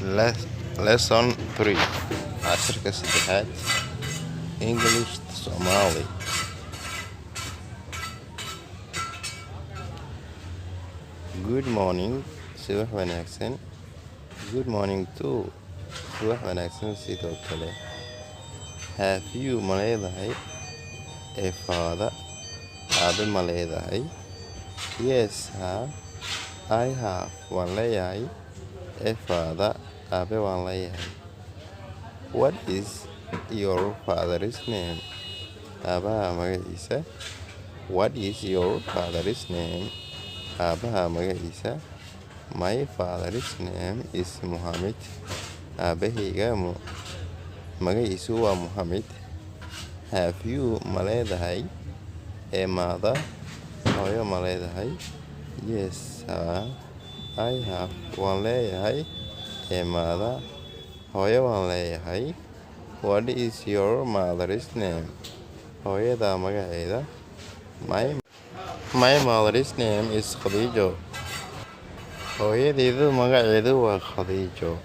Les- Lesson 3 casharka saddexaad English to Somali. Good morning, subax wanaagsan. Good morning too, subax wanaagsan sidoo kale. Have you ma leedahay a father? Aabe ma leedahay? Yes, I have. Waan leeyahay a father. Aabe waan leeyahay. What is your father's name? Aabaha magaciisa. What is your father's name? Aabaha magaciisa. My father's name is Muhammad. Aabahayga magaciisu waa Muhammad. Have you ma leedahay a mother? Hooyo ma leedahay? Yes, I have. Waan leeyahay a mother. Hooyo waan leeyahay. What is your mother's name? Hooyada magaceeda. My mother's name is Khadijo. Hooyadaydu magaceedu waa Khadijo.